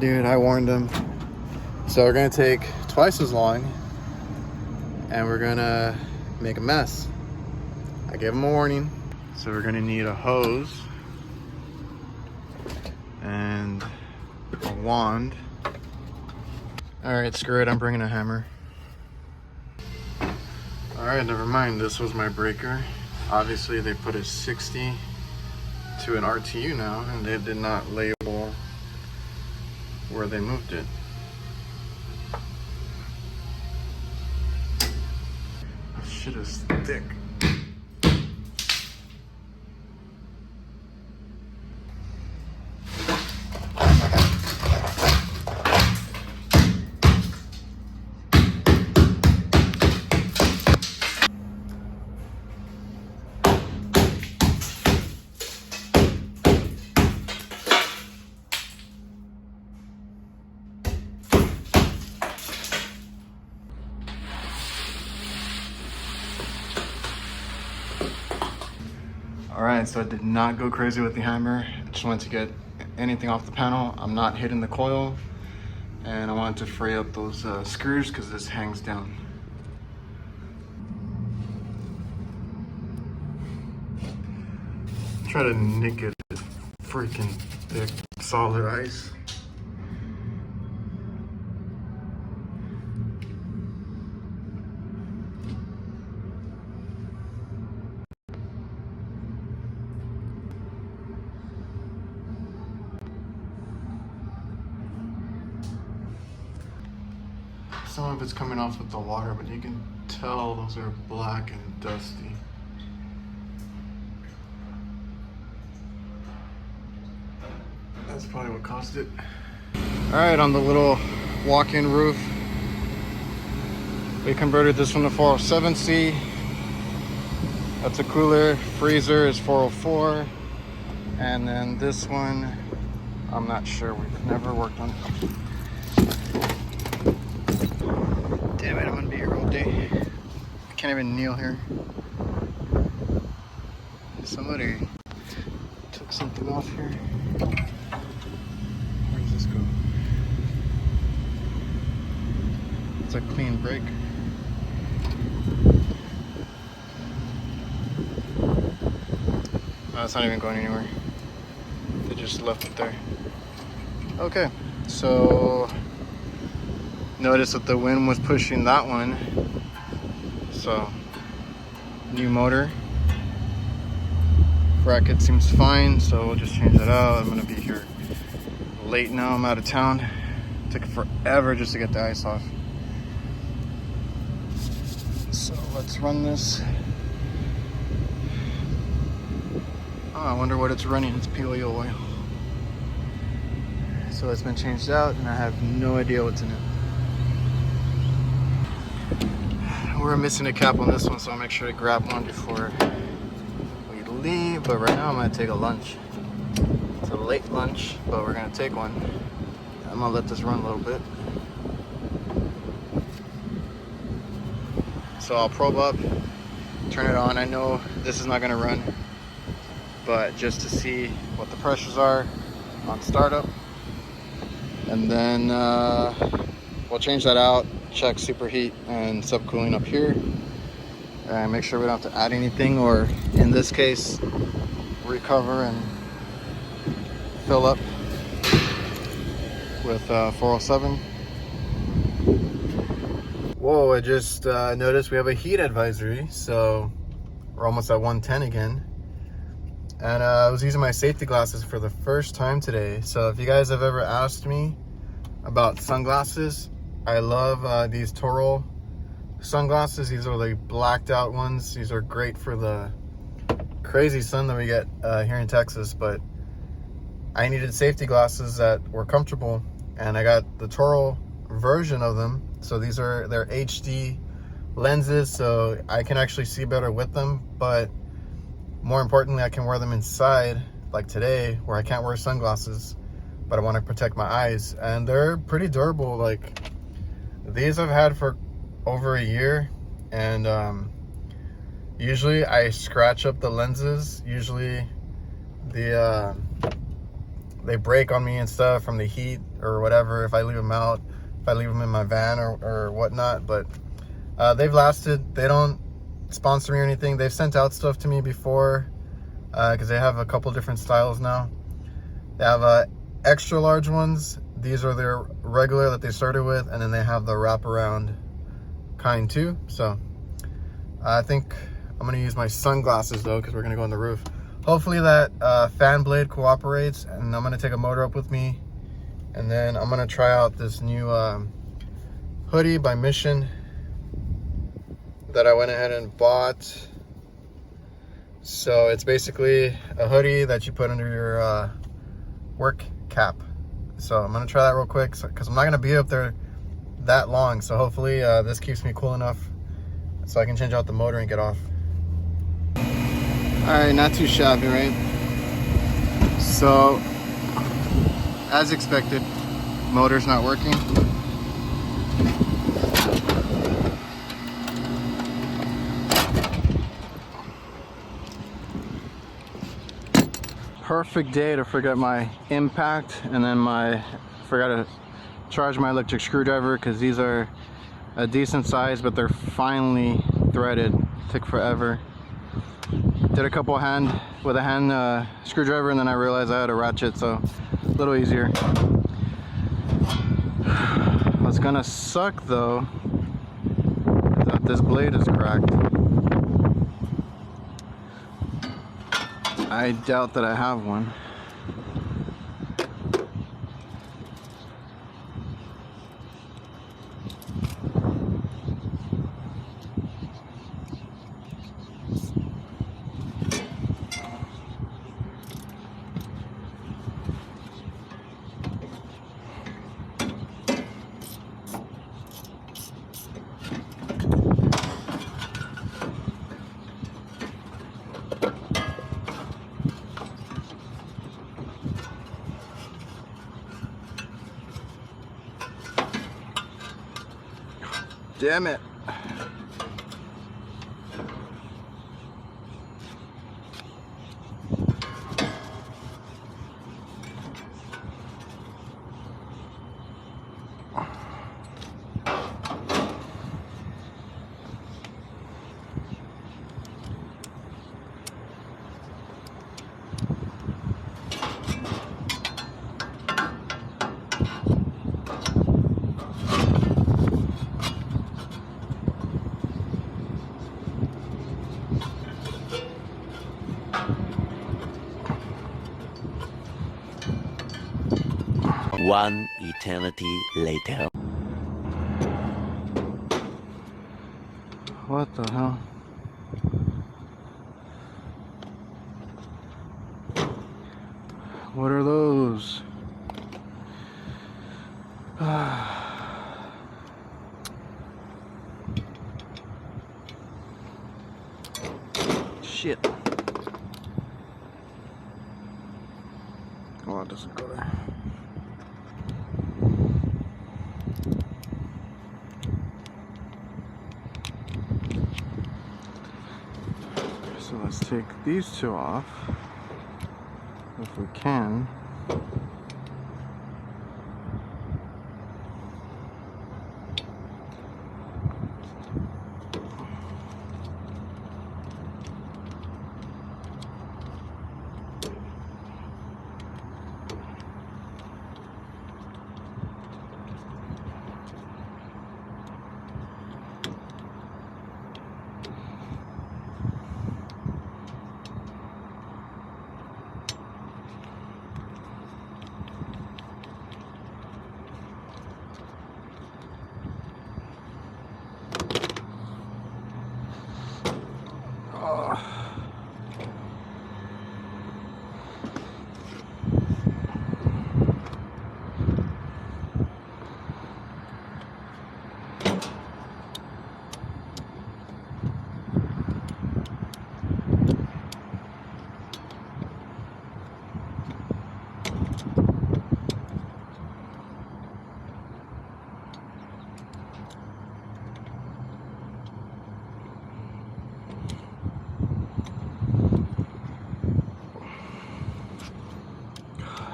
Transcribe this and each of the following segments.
Dude, I warned him. So we're gonna take twice as long and we're gonna make a mess. I gave him a warning. So we're gonna need a hose and a wand. All right, screw it, I'm bringing a hammer. All right, never mind, this was my breaker. Obviously they put a 60 to an RTU now, and they did not label where they moved it. This shit is thick. All right, so I did not go crazy with the hammer. I just wanted to get anything off the panel. I'm not hitting the coil, and I wanted to fray up those screws because this hangs down. Try to nick it, it's freaking thick, solid ice. Some of it's coming off with the water, but you can tell those are black and dusty. That's probably what caused it. All right, on the little walk-in roof, we converted this one to 407C. That's a cooler. Freezer is 404. And then this one, I'm not sure. We've never worked on it. Damn it, I'm gonna be here all day. I can't even kneel here. Somebody took something off here. Where does this go? It's a clean break. No, it's not even going anywhere. They just left it there. Okay, so notice that the wind was pushing that one. So, new motor. Bracket seems fine, so we'll just change that out. I'm gonna be here late now, I'm out of town. Took forever just to get the ice off. So let's run this. Oh, I wonder what it's running. It's POE oil. So it's been changed out and I have no idea what's in it. We're missing a cap on this one, so I'll make sure to grab one before we leave. But right now I'm gonna take a lunch. It's a late lunch, but we're gonna take one. I'm gonna let this run a little bit. So I'll probe up, turn it on. I know this is not gonna run, but just to see what the pressures are on startup. And then we'll change that out, check superheat and subcooling up here, and make sure we don't have to add anything, or in this case, recover and fill up with 407. Whoa, I just noticed we have a heat advisory, so we're almost at 110 again. And I was using my safety glasses for the first time today. So if you guys have ever asked me about sunglasses, I love these Toro sunglasses. These are the blacked out ones. These are great for the crazy sun that we get here in Texas, but I needed safety glasses that were comfortable, and I got the Toro version of them. So these are their HD lenses, so I can actually see better with them, but more importantly, I can wear them inside, like today, where I can't wear sunglasses, but I want to protect my eyes. And they're pretty durable. Like, these I've had for over a year, and usually I scratch up the lenses. Usually the they break on me and stuff from the heat or whatever if I leave them out, if I leave them in my van or whatnot. But they've lasted. They don't sponsor me or anything. They've sent out stuff to me before because they have a couple different styles now. They have extra large ones. These are their regular that they started with, and then they have the wraparound kind too. So I think I'm gonna use my sunglasses though, because we're gonna go on the roof. Hopefully that fan blade cooperates, and I'm gonna take a motor up with me, and then I'm gonna try out this new hoodie by Mission that I went ahead and bought. So it's basically a hoodie that you put under your work cap. So I'm gonna try that real quick because I'm not gonna be up there that long. So hopefully this keeps me cool enough so I can change out the motor and get off. All right, not too shabby, right? So as expected, motor's not working. Perfect day to forget my impact, and then forgot to charge my electric screwdriver because these are a decent size, but they're finely threaded. Took forever. Did a couple with a hand screwdriver, and then I realized I had a ratchet, so a little easier. What's gonna suck though is that this blade is cracked. I doubt that I have one. Damn it. One eternity later. What the hell? What are those? Shit. Oh, it doesn't go there. So let's take these two off, if we can.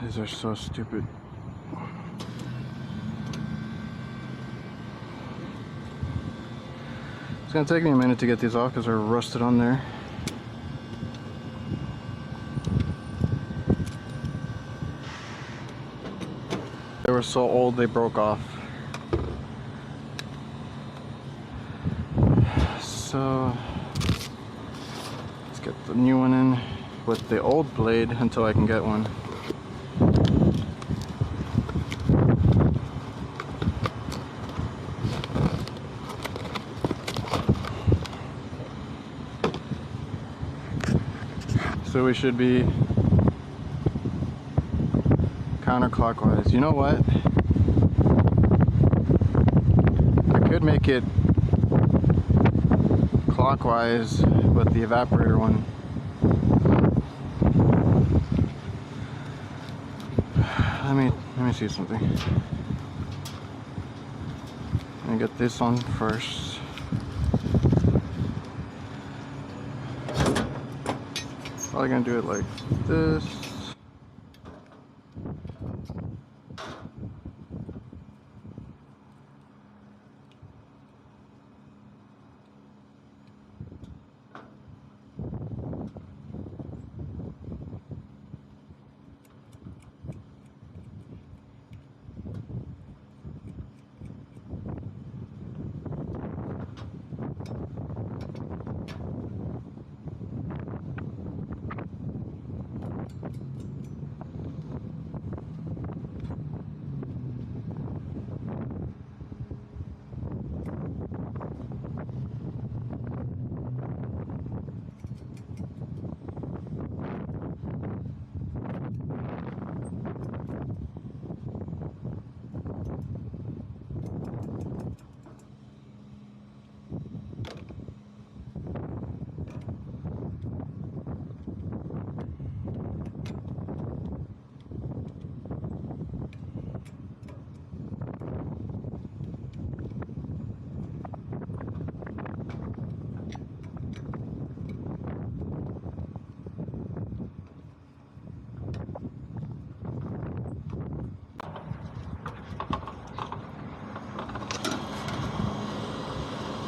These These are so stupid. It's gonna take me a minute to get these off because they're rusted on there. They were so old they broke off. So let's get the new one in with the old blade until I can get one. So we should be counterclockwise. You know what? I could make it clockwise with the evaporator one. Let me see something. Let me get this on first. Probably gonna do it like this.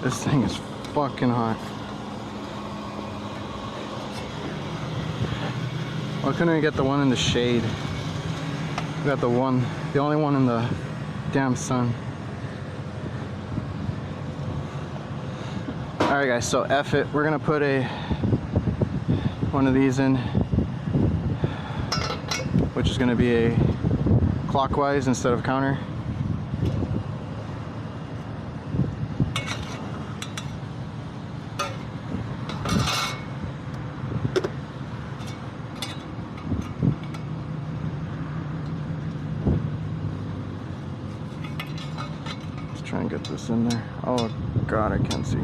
This thing is fucking hot. Why couldn't we get the one in the shade? We got the only one in the damn sun. Alright guys, so F it. We're gonna put one of these in, which is gonna be a clockwise instead of counter. Try and get this in there. Oh god, I can't see.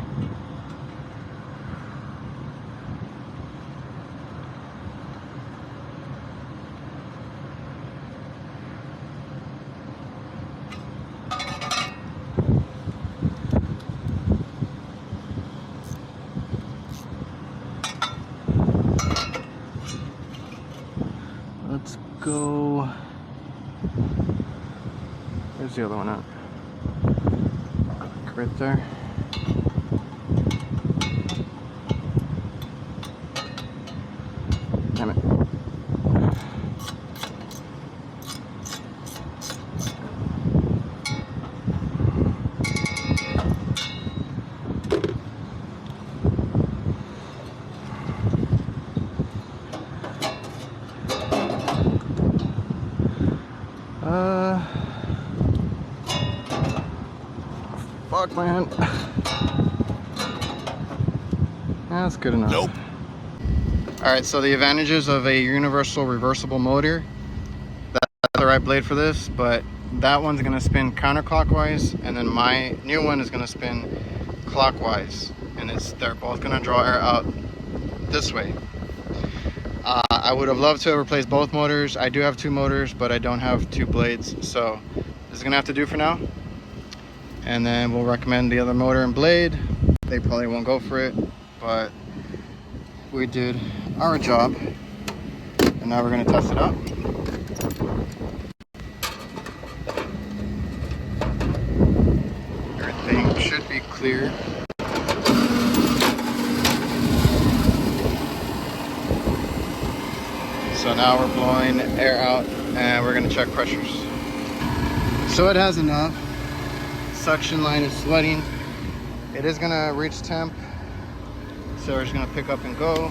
Let's go. Where's the other one at? Right there. Damn it. Fuck, man. That's good enough. Nope. Alright, so the advantages of a universal reversible motor. That's the right blade for this, but that one's gonna spin counterclockwise, and then my new one is gonna spin clockwise, and they're both gonna draw air out this way. I would have loved to have replaced both motors. I do have two motors, but I don't have two blades, so this is gonna have to do for now. And then we'll recommend the other motor and blade. They probably won't go for it, but we did our job, and now we're gonna test it out. Everything should be clear. So now we're blowing air out and we're gonna check pressures. So it has enough. Suction line is sweating. It is gonna reach temp. So we're just gonna pick up and go.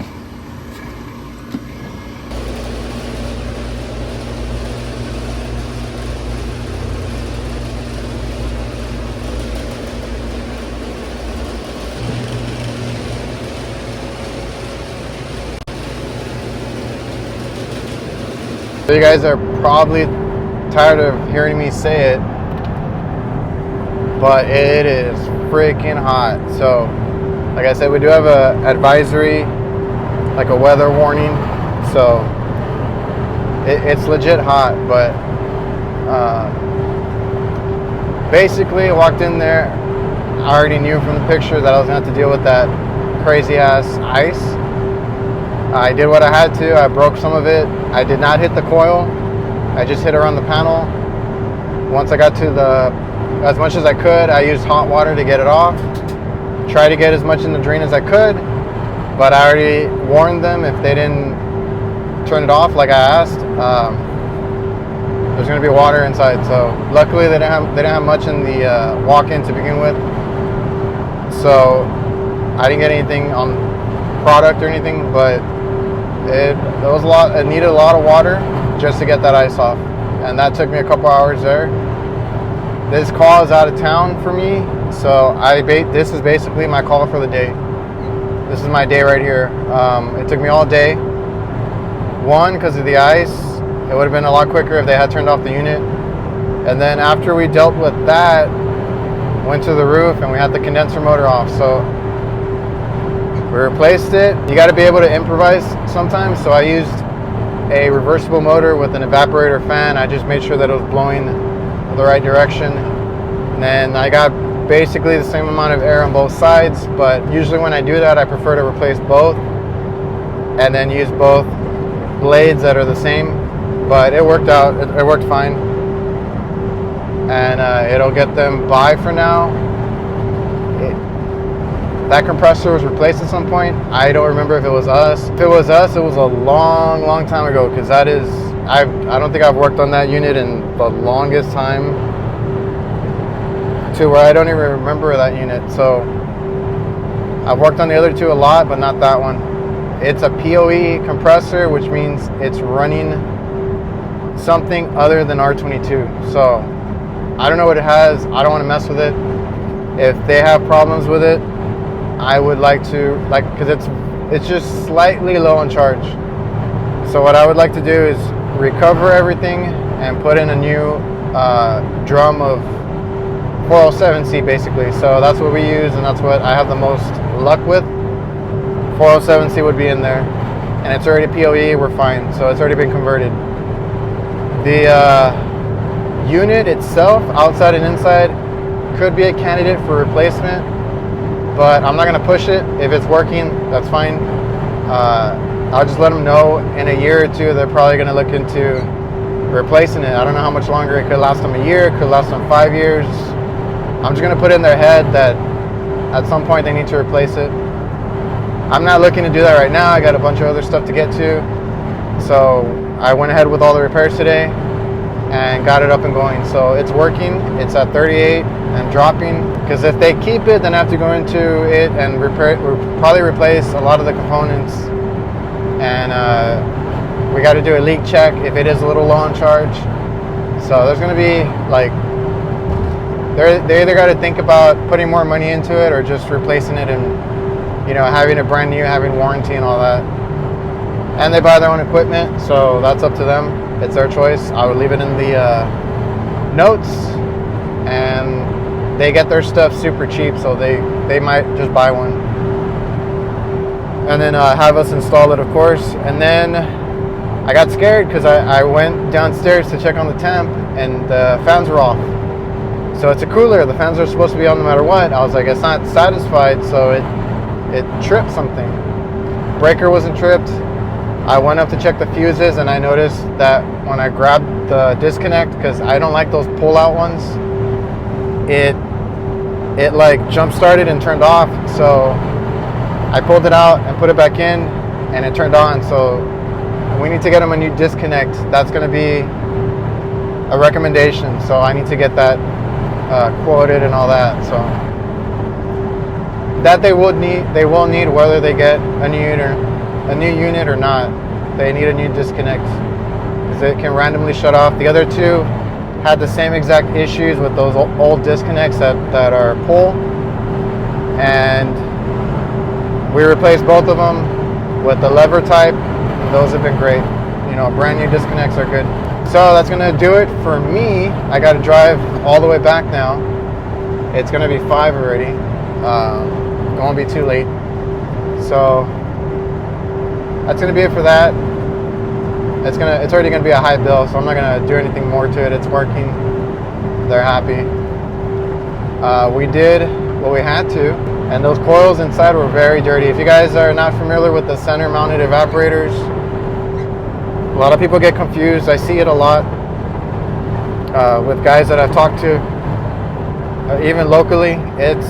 So you guys are probably tired of hearing me say it, but it is freaking hot. So like I said, we do have a advisory, like a weather warning. So it's legit hot, but basically I walked in there. I already knew from the picture that I was gonna have to deal with that crazy ass ice. I did what I had to. I broke some of it. I did not hit the coil. I just hit around the panel. Once I got to as much as I could, I used hot water to get it off. Try to get as much in the drain as I could, but I already warned them if they didn't turn it off like I asked, there's going to be water inside. So luckily they didn't have much in the walk-in to begin with. So I didn't get anything on product or anything, but it was a lot. It needed a lot of water just to get that ice off, and that took me a couple hours there. This call is out of town for me, so this is basically my call for the day. This is my day right here. It took me all day. One, because of the ice. It would have been a lot quicker if they had turned off the unit. And then after we dealt with that, went to the roof and we had the condenser motor off. So we replaced it. You got to be able to improvise sometimes. So I used a reversible motor with an evaporator fan. I just made sure that it was blowing the right direction. And then I got basically the same amount of air on both sides. But usually when I do that, I prefer to replace both and then use both blades that are the same. But it worked out. It worked fine. And it'll get them by for now. That compressor was replaced at some point. I don't remember if it was us. If it was us, it was a long time ago, because I don't think I've worked on that unit in the longest time, to where I don't even remember that unit. So I've worked on the other two a lot, but not that one. It's a PoE compressor, which means it's running something other than R22. So I don't know what it has. I don't want to mess with it. If they have problems with it, I would like to, because it's just slightly low on charge. So what I would like to do is recover everything and put in a new drum of 407C basically. So that's what we use, and that's what I have the most luck with. 407C would be in there, and it's already PoE. We're fine. So it's already been converted. The unit itself, outside and inside, could be a candidate for replacement, but I'm not going to push it. If it's working, that's fine. I'll just let them know in a year or two they're probably going to look into replacing it. I don't know how much longer. It could last them a year, it could last them 5 years. I'm just going to put in their head that at some point they need to replace it. I'm not looking to do that right now. I got a bunch of other stuff to get to. So I went ahead with all the repairs today and got it up and going. So it's working. It's at 38 and dropping, because if they keep it, then I have to go into it and probably replace a lot of the components. And we got to do a leak check if it is a little low on charge. So there's going to be they either got to think about putting more money into it or just replacing it and having it brand new, having warranty and all that. And they buy their own equipment, so that's up to them. It's their choice. I would leave it in the notes, and they get their stuff super cheap, so they might just buy one and then have us install it, of course. And then I got scared because I went downstairs to check on the temp, and the fans were off. So it's a cooler. The fans are supposed to be on no matter what. I was like, it's not satisfied, so it tripped something. Breaker wasn't tripped. I went up to check the fuses, and I noticed that when I grabbed the disconnect, because I don't like those pull out ones. It like jump started and turned off, so I pulled it out and put it back in, and it turned on. So we need to get them a new disconnect. That's going to be a recommendation, so I need to get that quoted and all that. So that they will need whether they get a new unit or not. They need a new disconnect because it can randomly shut off. The other two had the same exact issues with those old disconnects that are pull, and we replaced both of them with the lever type. Those have been great. You know, brand new disconnects are good. So that's gonna do it for me. I gotta drive all the way back now. It's gonna be 5 already. It won't be too late. So that's gonna be it for that. It's already gonna be a high bill, so I'm not gonna do anything more to it. It's working. They're happy. We did what we had to, and those coils inside were very dirty. If you guys are not familiar with the center mounted evaporators, a lot of people get confused. I see it a lot with guys that I've talked to, even locally. It's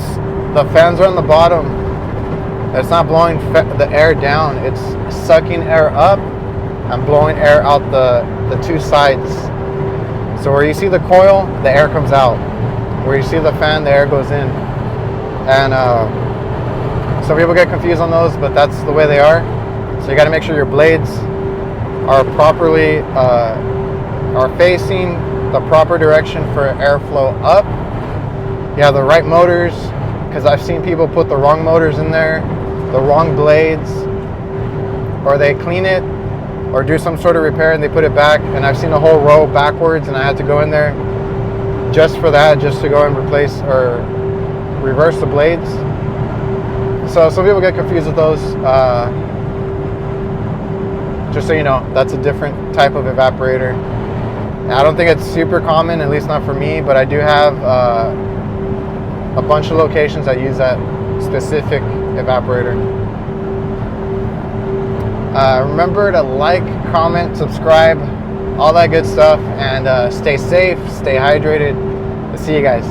the fans are on the bottom. It's not blowing the air down. It's sucking air up and blowing air out the two sides. So where you see the coil, the air comes out. Where you see the fan, the air goes in. And some people get confused on those, but that's the way they are. So you got to make sure your blades are properly are facing the proper direction for airflow up. You have the right motors, because I've seen people put the wrong motors in there, the wrong blades, or they clean it or do some sort of repair and they put it back, and I've seen a whole row backwards, and I had to go in there just for that, just to go and replace or reverse the blades. So some people get confused with those. Just so you know, that's a different type of evaporator. I don't think it's super common, at least not for me, but I do have a bunch of locations that use that specific evaporator. Remember to like, comment, subscribe, all that good stuff, and stay safe, stay hydrated. I'll see you guys.